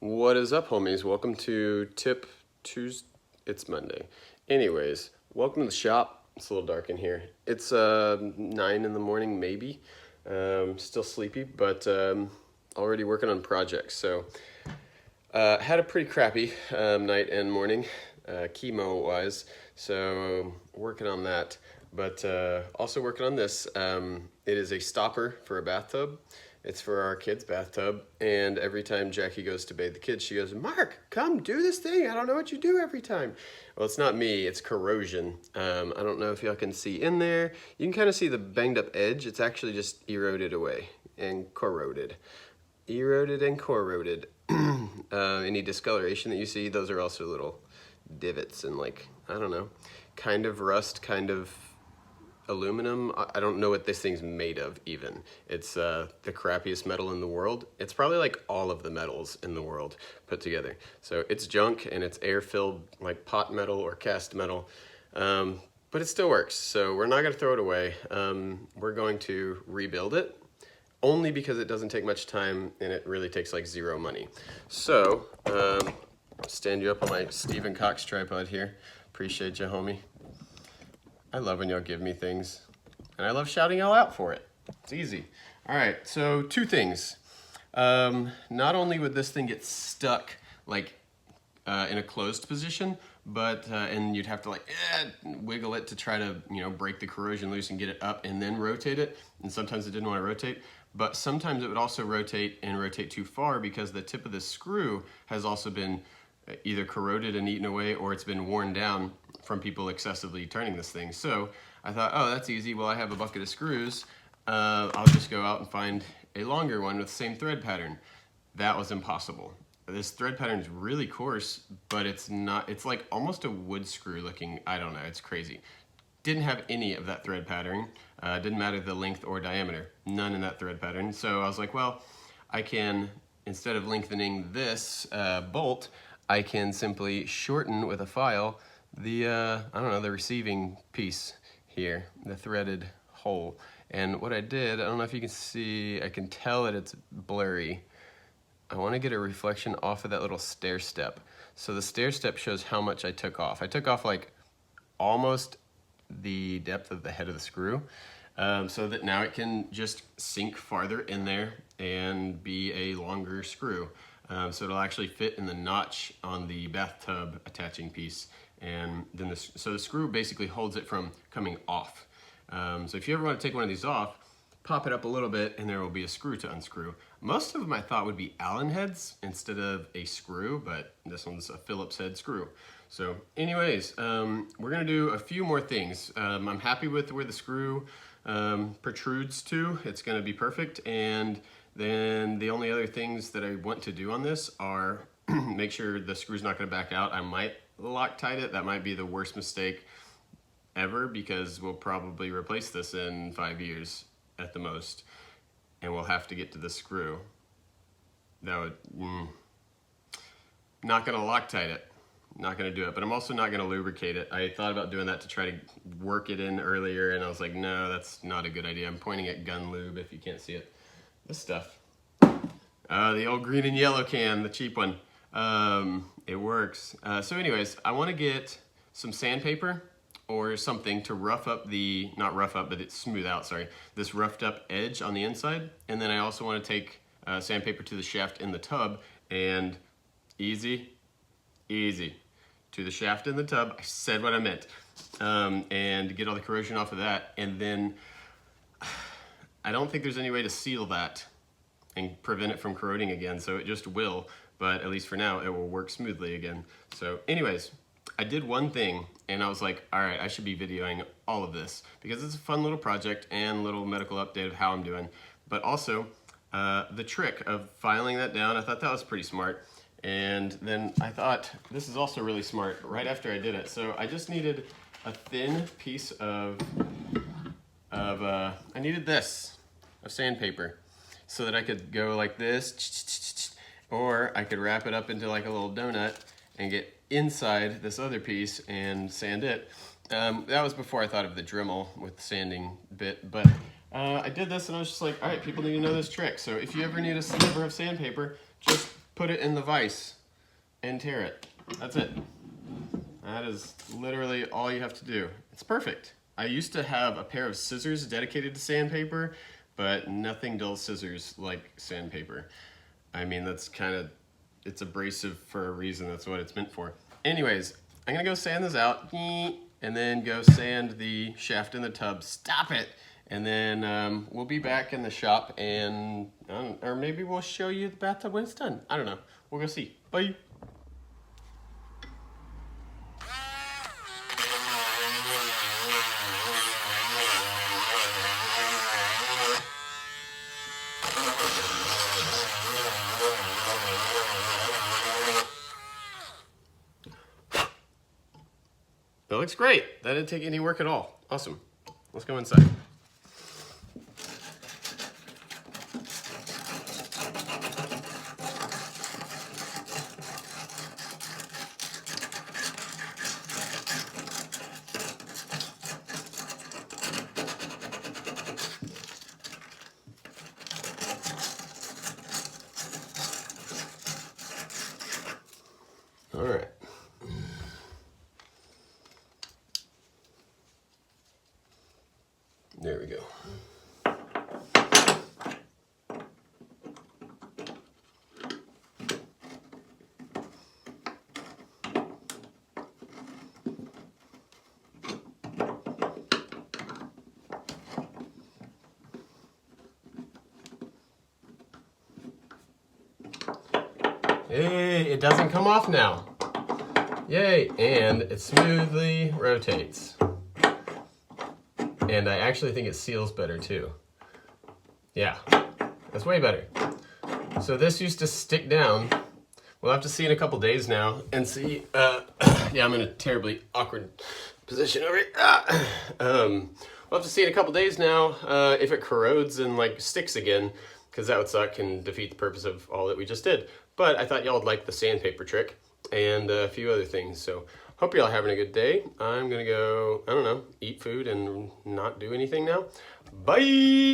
What is up, homies? Welcome to Tip Tuesday. It's Monday. Anyways, welcome to the shop. It's a little dark in here. It's 9 in the morning, maybe. Still sleepy, but already working on projects. So had a pretty crappy night and morning, chemo-wise. So working on that, but also working on this. It is a stopper for a bathtub. It's for our kid's bathtub, and every time Jackie goes to bathe the kids, she goes, "Mark, come do this thing. I don't know what you do every time." Well, it's not me, it's corrosion. I don't know if y'all can see in there. You can kind of see the banged up edge. It's actually just eroded away and corroded. Eroded and corroded. Any discoloration that you see, those are also little divots and I don't know, kind of rust, kind of aluminum. I don't know what this thing's made of even. It's the crappiest metal in the world. It's probably like all of the metals in the world put together. So it's junk and it's air-filled like pot metal or cast metal, but it still works. So we're not gonna throw it away. We're going to rebuild it only because it doesn't take much time and it really takes like zero money. So stand you up on my Stephen Cox tripod here. Appreciate you, homie. I love when y'all give me things, and I love shouting y'all out for it. It's easy. All right, so two things. Not only would this thing get stuck like in a closed position, but and you'd have to wiggle it to try to break the corrosion loose and get it up and then rotate it. And sometimes it didn't want to rotate, but sometimes it would also rotate and rotate too far because the tip of the screw has also been either corroded and eaten away, or it's been worn down from people excessively turning this thing. So I thought, oh, that's easy. Well, I have a bucket of screws. I'll just go out and find a longer one with the same thread pattern. That was impossible. This thread pattern is really coarse, but it's not, it's like almost a wood screw looking, I don't know, it's crazy. Didn't have any of that thread pattern. Didn't matter the length or diameter, none in that thread pattern. So I was like, well, I can, instead of lengthening this bolt, I can simply shorten with a file the, I don't know, the receiving piece here, the threaded hole. And what I did, I don't know if you can see, I can tell that it's blurry. I want to get a reflection off of that little stair step. So the stair step shows how much I took off. I took off like almost the depth of the head of the screw, so that now it can just sink farther in there and be a longer screw. So it'll actually fit in the notch on the bathtub attaching piece, and then so the screw basically holds it from coming off. So if you ever want to take one of these off, pop it up a little bit and there will be a screw to unscrew. Most of them I thought would be Allen heads instead of a screw, but this one's a Phillips head screw. So anyways, we're gonna do a few more things. I'm happy with where the screw protrudes to. It's gonna be perfect. And then the only other things that I want to do on this are make sure the screw's not gonna back out. I might Loctite it. That might be the worst mistake ever because we'll probably replace this in 5 years at the most. And we'll have to get to the screw. That would, not gonna Loctite it. Not gonna do it, but I'm also not gonna lubricate it. I thought about doing that to try to work it in earlier, and I was like, no, that's not a good idea. I'm pointing at gun lube if you can't see it. This stuff. The old green and yellow can, the cheap one. It works. So anyways, I wanna get some sandpaper or something to rough up the, not rough up, but it's smooth out, sorry, this roughed up edge on the inside. And then I also wanna take sandpaper to the shaft in the tub and easy to the shaft in the tub. I said what I meant. And get all the corrosion off of that. And then I don't think there's any way to seal that and prevent it from corroding again. So it just will, but at least for now, it will work smoothly again. So anyways, I did one thing and I was like, all right, I should be videoing all of this because it's a fun little project and little medical update of how I'm doing. But also the trick of filing that down, I thought that was pretty smart. And then I thought this is also really smart right after I did it. So I just needed a thin piece of I needed this, of sandpaper, so that I could go like this, or I could wrap it up into like a little donut and get inside this other piece and sand it. That was before I thought of the Dremel with the sanding bit, but I did this and I was just like, all right, people need to know this trick. So if you ever need a sliver of sandpaper, just put it in the vise and tear it. That's it. That is literally all you have to do. It's perfect. I used to have a pair of scissors dedicated to sandpaper, but nothing dulls scissors like sandpaper. I mean, that's kind of, it's abrasive for a reason. That's what it's meant for. Anyways, I'm gonna go sand this out and then go sand the shaft in the tub. Stop it! And then we'll be back in the shop and, or maybe we'll show you the bathtub when it's done. I don't know. We'll go see. Bye. That looks great. That didn't take any work at all. Awesome. Let's go inside. All right. There we go. Hey, it doesn't come off now. Yay, and it smoothly rotates. And I actually think it seals better too. Yeah, that's way better. So this used to stick down. We'll have to see in a couple days now and see, yeah, I'm in a terribly awkward position over here. We'll have to see in a couple days now if it corrodes and like sticks again, because that would suck and defeat the purpose of all that we just did. But I thought y'all would like the sandpaper trick and a few other things. So hope y'all having a good day. I'm gonna go, I don't know, eat food and not do anything now. Bye!